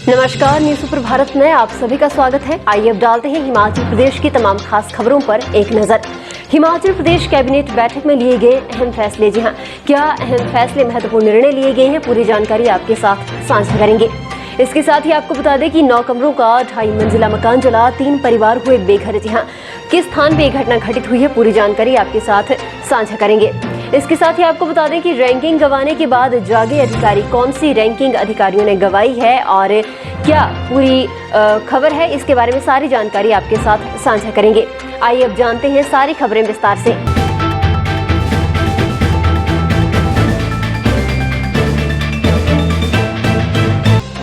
नमस्कार, news super Bharat में आप सभी का स्वागत है। आइए अब डालते हैं हिमाचल प्रदेश की तमाम खास खबरों पर एक नजर। हिमाचल प्रदेश कैबिनेट बैठक में लिए गए अहम फैसले। जी हां, क्या अहम फैसले, महत्वपूर्ण निर्णय लिए गए हैं, पूरी जानकारी आपके साथ साझा करेंगे। इसके साथ ही आपको बता दें कि 9 कमरों का 2.5 मंजिला मकान जला, 3 परिवार हुए बेघर। जी हां, किस स्थान पे ये घटना घटित हुई है, पूरी जानकारी आपके साथ साझा करेंगे। इसके साथ ही आपको बता दें कि रैंकिंग गंवाने के बाद जागे अधिकारी, कौन सी रैंकिंग अधिकारियों ने गंवाई है और क्या पूरी खबर है, इसके बारे में सारी जानकारी आपके साथ साझा करेंगे। आइए अब जानते हैं सारी खबरें विस्तार से।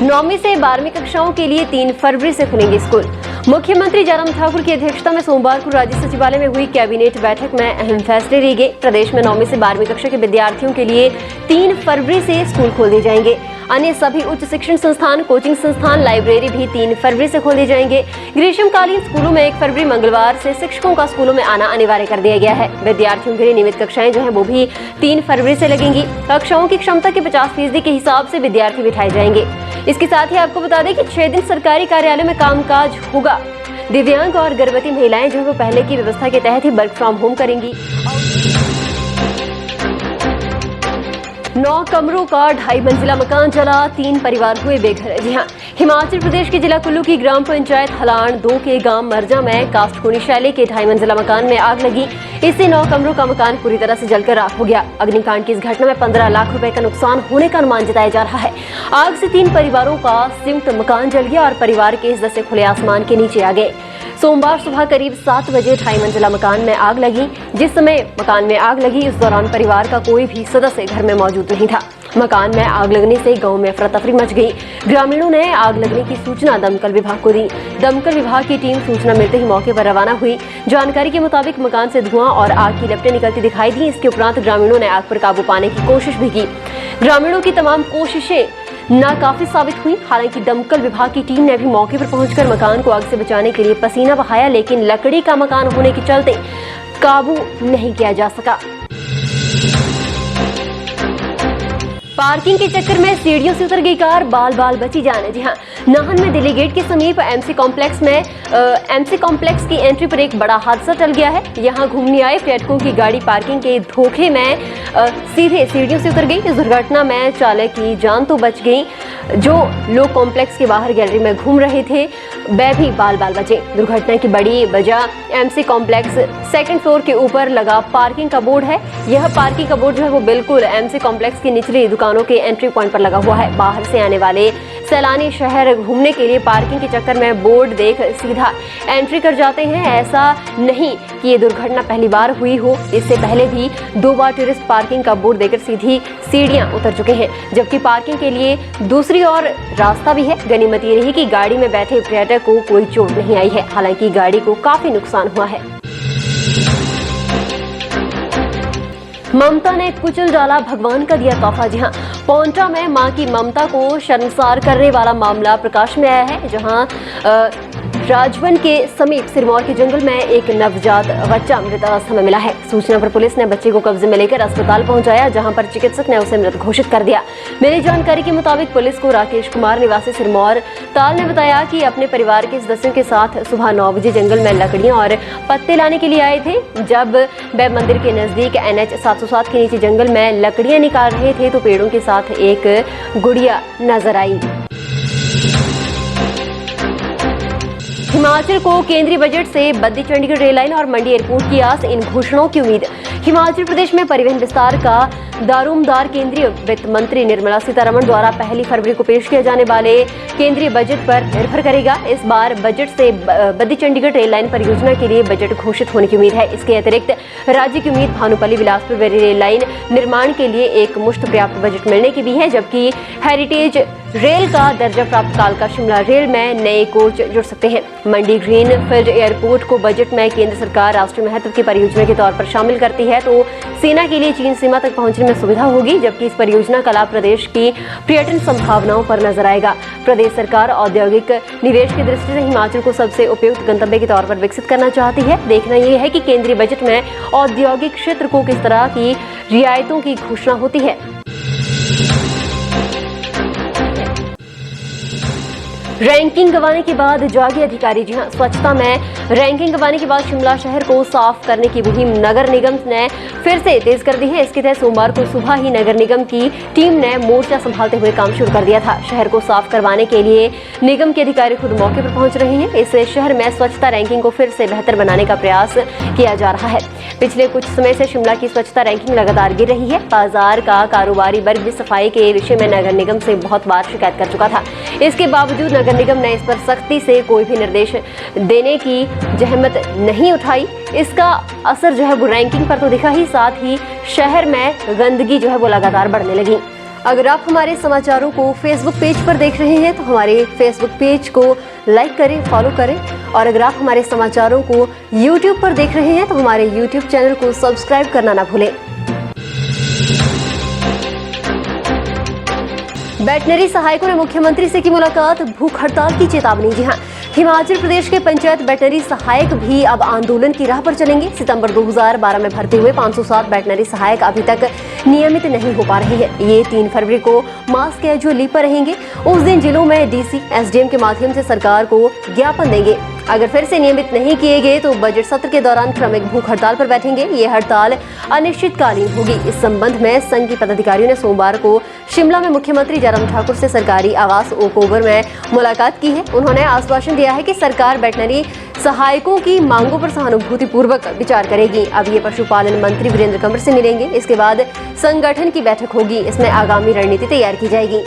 9वीं से 12वीं कक्षाओं के लिए 3 फरवरी से खुलेंगे स्कूल। मुख्यमंत्री जयराम ठाकुर की अध्यक्षता में सोमवार को राज्य सचिवालय में हुई कैबिनेट बैठक में अहम फैसले लिए गए। प्रदेश में 9वीं से 12वीं कक्षा के विद्यार्थियों के लिए 3 फरवरी से स्कूल खोल दिए जाएंगे। अन्य सभी उच्च शिक्षण संस्थान, कोचिंग संस्थान, लाइब्रेरी भी 3 फरवरी से खोल दिए जाएंगे। ग्रीष्मकालीन स्कूलों में 1 फरवरी मंगलवार से शिक्षकों का स्कूलों में आना अनिवार्य कर दिया गया है। विद्यार्थियों के लिए नियमित कक्षाएं जो है वो भी 3 फरवरी से लगेंगी। कक्षाओं की क्षमता के 50% के हिसाब से विद्यार्थी बिठाए जाएंगे। इसके साथ ही आपको बता दें कि 6 दिन सरकारी कार्यालयों में कामकाज होगा। दिव्यांग और गर्भवती महिलाएं जो है वो पहले की व्यवस्था के तहत ही वर्क फ्रॉम होम करेंगी। 9 कमरों का 2.5 मंजिला मकान जला, 3 परिवार हुए बेघर। जी हां, हिमाचल प्रदेश के जिला कुल्लू की ग्राम पंचायत हलाण 2 के गांव मरजा में कास्टकोनी शैली के 2.5 मंजिला मकान में आग लगी। इससे 9 कमरों का मकान पूरी तरह से जलकर राख हो गया। अग्निकांड की इस घटना में 15 लाख रुपए का नुकसान होने का अनुमान जताया जा रहा है। आग से 3 परिवारों का संयुक्त मकान जल गया और परिवार के सदस्य खुले आसमान के नीचे आ गए। सोमवार सुबह करीब 7 बजे 2.5 मंजिला मकान में आग लगी। जिस समय मकान में आग लगी उस दौरान परिवार का कोई भी सदस्य घर में मौजूद नहीं था। मकान में आग लगने से गांव में अफरा तफरी मच गई। ग्रामीणों ने आग लगने की सूचना दमकल विभाग को दी। दमकल विभाग की टीम सूचना मिलते ही मौके पर रवाना हुई। जानकारी के मुताबिक मकान से धुआं और आग की लपटें निकलती दिखाई दी। इसके उपरांत ग्रामीणों ने आग पर काबू पाने की कोशिश भी की। ग्रामीणों की तमाम कोशिशें नाकाफी साबित हुई। हालांकि दमकल विभाग की टीम ने भी मौके पर पहुंचकर मकान को आग से बचाने के लिए पसीना बहाया, लेकिन लकड़ी का मकान होने के चलते काबू नहीं किया जा सका। पार्किंग के चक्कर में सीढ़ियों से उतर गई कार, बाल बाल बची जान। जी हां, नाहन में दिल्ली गेट के समीप एमसी कॉम्प्लेक्स की एंट्री पर एक बड़ा हादसा टल गया है। यहां घूमने आए पर्यटकों की गाड़ी पार्किंग के धोखे में सीधे सीढ़ियों से उतर गई। इस दुर्घटना में चालक की जान तो बच गई, जो लोग कॉम्प्लेक्स के बाहर गैलरी में घूम रहे थे वे भी बाल बाल बचे। दुर्घटना की बड़ी वजह एमसी कॉम्प्लेक्स 2nd फ्लोर के ऊपर लगा पार्किंग का बोर्ड है। यह पार्किंग का बोर्ड जो है वो बिल्कुल एमसी कॉम्प्लेक्स की निचली दुकानों के एंट्री पॉइंट पर लगा हुआ है। बाहर से आने वाले सैलानी शहर घूमने के लिए पार्किंग के चक्कर में बोर्ड देख सीधा एंट्री कर जाते हैं। ऐसा नहीं कि ये दुर्घटना पहली बार हुई हो, इससे पहले भी 2 बार टूरिस्ट पार्किंग का बोर्ड देकर सीधी सीढ़ियां उतर चुके हैं, जबकि पार्किंग के लिए दूसरी ओर रास्ता भी है। गनीमत ये रही कि गाड़ी में बैठे पर्यटक को कोई चोट नहीं आई है। हालांकि गाड़ी को काफी नुकसान हुआ है। ममता ने कुचल डाला भगवान का दिया तोहफा। जी हां, पौंटा में मां की ममता को शर्मसार करने वाला मामला प्रकाश में आया है, जहां राजवन के समीप सिरमौर के जंगल में एक नवजात बच्चा मृत अवस्था में मिला है। सूचना पर पुलिस ने बच्चे को कब्जे में लेकर अस्पताल पहुंचाया, जहां पर चिकित्सक ने उसे मृत घोषित कर दिया। मिली जानकारी के मुताबिक पुलिस को राकेश कुमार निवासी सिरमौर ताल ने बताया कि अपने परिवार के सदस्यों के साथ सुबह 9 बजे जंगल में लकड़ियां और पत्ते लाने के लिए आए थे। जब वे मंदिर के नजदीक NH 707 के नीचे जंगल में लकड़ियां निकाल रहे थे तो पेड़ों के साथ एक गुड़िया नजर आई। हिमाचल को केंद्रीय बजट से बद्दी चंडीगढ़ रेल लाइन और मंडी एयरपोर्ट की आस, इन घोषणाओं की उम्मीद। हिमाचल प्रदेश में परिवहन विस्तार का दारोमदार केंद्रीय वित्त मंत्री निर्मला सीतारमण द्वारा 1 फरवरी को पेश किए जाने वाले केंद्रीय बजट पर निर्भर करेगा। इस बार बजट से बद्दी चंडीगढ़ रेल लाइन परियोजना के लिए बजट घोषित होने की उम्मीद है। इसके अतिरिक्त राज्य की उम्मीद Bhanupalli Bilaspur very rail line निर्माण के लिए एक मुश्त पर्याप्त बजट मिलने की भी है, जबकि हेरिटेज रेल का दर्जा प्राप्त कालका शिमला रेल में नए कोच जुड़ सकते हैं। मंडी ग्रीन फील्ड एयरपोर्ट को बजट में केंद्र सरकार राष्ट्रीय महत्व की परियोजना के तौर पर शामिल करती है, तो सेना के लिए चीन सीमा तक पहुंचने में सुविधा होगी, जबकि इस परियोजना का लाभ प्रदेश की पर्यटन संभावनाओं पर नजर आएगा। प्रदेश सरकार औद्योगिक निवेश की दृष्टि से हिमाचल को सबसे उपयुक्त गंतव्य के तौर पर विकसित करना चाहती है। देखना यह है कि केंद्रीय बजट में औद्योगिक क्षेत्र को किस तरह की रियायतों की घोषणा होती है। रैंकिंग गंवाने के बाद जागे अधिकारी। जी हां, स्वच्छता में रैंकिंग गंवाने के बाद शिमला शहर को साफ करने की मुहिम नगर निगम ने फिर से तेज कर दी है। इसके तहत सोमवार को सुबह ही नगर निगम की टीम ने मोर्चा संभालते हुए काम शुरू कर दिया था। शहर को साफ करवाने के लिए निगम के अधिकारी खुद मौके पर पहुंच रहे हैं। इससे शहर में स्वच्छता रैंकिंग को फिर से बेहतर बनाने का प्रयास किया जा रहा है। पिछले कुछ समय से शिमला की स्वच्छता रैंकिंग लगातार गिर रही है। बाजार का कारोबारी वर्ग भी सफाई के विषय में नगर निगम से बहुत बार शिकायत कर चुका था। इसके बावजूद नगर निगम ने इस पर सख्ती से कोई भी निर्देश देने की जहमत नहीं उठाई। इसका असर जो है वो रैंकिंग पर तो दिखा ही, साथ ही शहर में गंदगी जो है वो लगातार बढ़ने लगी। अगर आप हमारे समाचारों को फेसबुक पेज पर देख रहे हैं तो हमारे फेसबुक पेज को लाइक करें, फॉलो करें, और अगर आप हमारे समाचारों को यूट्यूब पर देख रहे हैं तो हमारे यूट्यूब चैनल को सब्सक्राइब करना ना भूलें। वेटनरी सहायकों ने मुख्यमंत्री से की मुलाकात, भूख हड़ताल की चेतावनी। जी हां, हिमाचल प्रदेश के पंचायत वेटनरी सहायक भी अब आंदोलन की राह पर चलेंगे। सितंबर 2012 में भर्ती हुए 507 वेटनरी सहायक अभी तक नियमित नहीं हो पा रहे हैं। ये 3 फरवरी को मास कैजुअल लीव पर रहेंगे। उस दिन जिलों में डीसी, एसडीएम के माध्यम से सरकार को ज्ञापन देंगे। अगर फिर से नियमित नहीं किए गए तो बजट सत्र के दौरान क्रमिक भूख हड़ताल पर बैठेंगे। ये हड़ताल अनिश्चितकालीन होगी। इस संबंध में संघ के पदाधिकारियों ने सोमवार को शिमला में मुख्यमंत्री जयराम ठाकुर से सरकारी आवास ओक ओवर में मुलाकात की है। उन्होंने आश्वासन दिया है कि सरकार वेटनरी सहायकों की मांगों पर सहानुभूतिपूर्वक विचार करेगी। अब ये पशुपालन मंत्री वीरेंद्र कंवर से मिलेंगे। इसके बाद संगठन की बैठक होगी। इसमें आगामी रणनीति तैयार की जाएगी।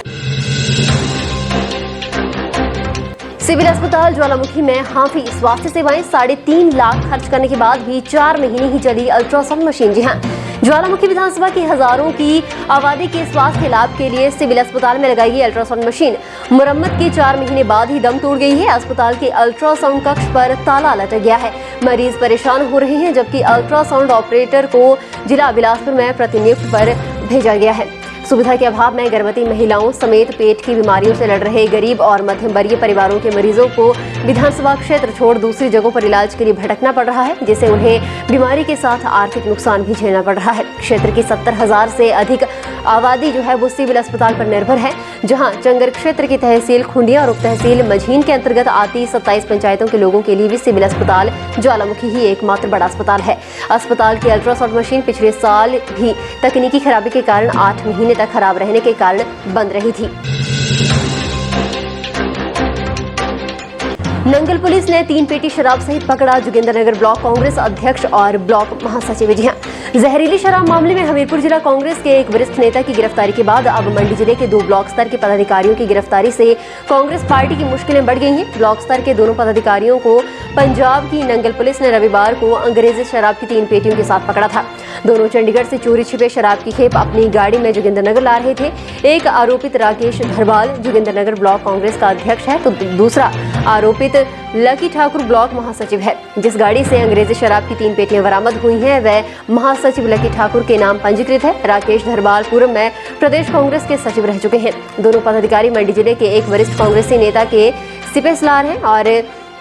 सिविल अस्पताल ज्वालामुखी में हाफी स्वास्थ्य सेवाएं। 3.5 लाख खर्च करने के बाद भी 4 महीने ही चली अल्ट्रासाउंड मशीन। जी हां, ज्वालामुखी विधानसभा की हजारों की आबादी के स्वास्थ्य लाभ के लिए सिविल अस्पताल में लगाई गई अल्ट्रासाउंड मशीन मुरम्मत के 4 महीने बाद ही दम तोड़ गई है। अस्पताल के अल्ट्रासाउंड कक्ष पर ताला लटक गया है। मरीज परेशान हो रहे हैं, जबकि अल्ट्रासाउंड ऑपरेटर को जिला बिलासपुर में प्रतिनियुक्त पर भेजा गया है। सुविधा के अभाव में गर्भवती महिलाओं समेत पेट की बीमारियों से लड़ रहे गरीब और मध्यम वर्गीय परिवारों के मरीजों को विधानसभा क्षेत्र छोड़ दूसरी जगहों पर इलाज के लिए भटकना पड़ रहा है, जिससे उन्हें बीमारी के साथ आर्थिक नुकसान भी झेलना पड़ रहा है। क्षेत्र की 70,000 से अधिक आबादी जो है वो सिविल अस्पताल पर निर्भर है, जहां चंगर क्षेत्र की तहसील खुंडिया और उप तहसील मझीन के अंतर्गत आती 27 पंचायतों के लोगों के लिए भी सिविल अस्पताल ज्वालामुखी ही एकमात्र बड़ा अस्पताल है। अस्पताल की अल्ट्रासाउंड मशीन पिछले साल भी तकनीकी खराबी के कारण 8 महीने तक खराब रहने के कारण बंद रही थी। नंगल पुलिस ने 3 पेटी शराब सहित पकड़ा जोगिंद्रनगर ब्लॉक कांग्रेस अध्यक्ष और ब्लॉक महासचिव। जी हां, जहरीली शराब मामले में हमीरपुर जिला कांग्रेस के एक वरिष्ठ नेता की गिरफ्तारी के बाद अब मंडी जिले के 2 ब्लॉक स्तर के पदाधिकारियों की गिरफ्तारी से कांग्रेस पार्टी की मुश्किलें बढ़ गई हैं। ब्लॉक स्तर के दोनों पदाधिकारियों को पंजाब की नंगल पुलिस ने रविवार को अंग्रेजी शराब की 3 पेटियों के साथ पकड़ा था। दोनों चंडीगढ़ से चोरी छिपे शराब की खेप अपनी गाड़ी में जोगिंद्रनगर ला रहे थे। एक आरोपित राकेश धरवाल जोगिंद्रनगर ब्लॉक कांग्रेस का अध्यक्ष है, तो दूसरा आरोपित लकी ठाकुर ब्लॉक महासचिव है। जिस गाड़ी से अंग्रेजी शराब की 3 पेटियां बरामद हुई हैं वह महासचिव लकी ठाकुर के नाम पंजीकृत है। राकेश धरवाल पूर्व में प्रदेश कांग्रेस के सचिव रह चुके हैं। दोनों पदाधिकारी मंडी जिले के एक वरिष्ठ कांग्रेसी नेता के सिपहसालार हैं। और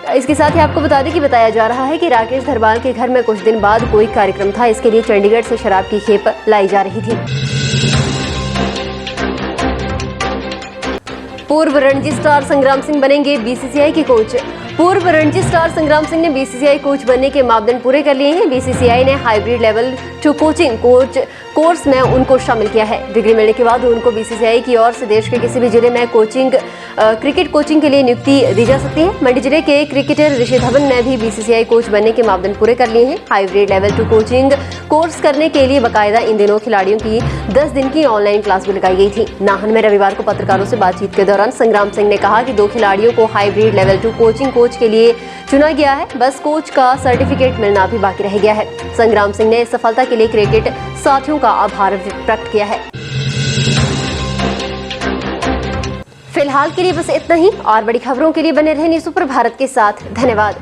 इसके साथ ही आपको बता दें कि बताया जा रहा है कि राकेश धरवाल के घर में कुछ दिन बाद कोई कार्यक्रम था, इसके लिए चंडीगढ़ से शराब की खेप लाई जा रही थी। पूर्व रणजी स्टार संग्राम सिंह बनेंगे बीसीसीआई के कोच। पूर्व रणजी स्टार संग्राम सिंह ने बीसीसीआई कोच बनने के मापदंड पूरे कर लिए हैं। बीसीसीआई ने हाइब्रिड लेवल 2 कोचिंग कोर्स में उनको शामिल किया है। डिग्री मिलने के बाद उनको बीसीसीआई की ओर से देश के किसी भी जिले में क्रिकेट कोचिंग के लिए नियुक्ति दी जा सकती है। मंडी जिले के क्रिकेटर ऋषि धवन ने भी बीसीसीआई कोच बनने के मापदंड पूरे कर लिए हैं। हाइब्रिड लेवल 2 कोचिंग कोर्स करने के लिए बाकायदा इन दिनों खिलाड़ियों की 10 दिन की ऑनलाइन क्लास भी लगाई गई थी। नाहन में रविवार को पत्रकारों से बातचीत के दौरान संग्राम सिंह ने कहा कि 2 खिलाड़ियों को हाइब्रिड लेवल 2 कोचिंग कोच के लिए चुना गया है, बस कोच का सर्टिफिकेट मिलना भी बाकी रह गया है। संग्राम सिंह ने इस सफलता के लिए क्रिकेट साथियों का आभार प्रकट किया है। फिलहाल के लिए बस इतना ही, और बड़ी खबरों के लिए बने रहें न्यूज़ सुपर भारत के साथ। धन्यवाद।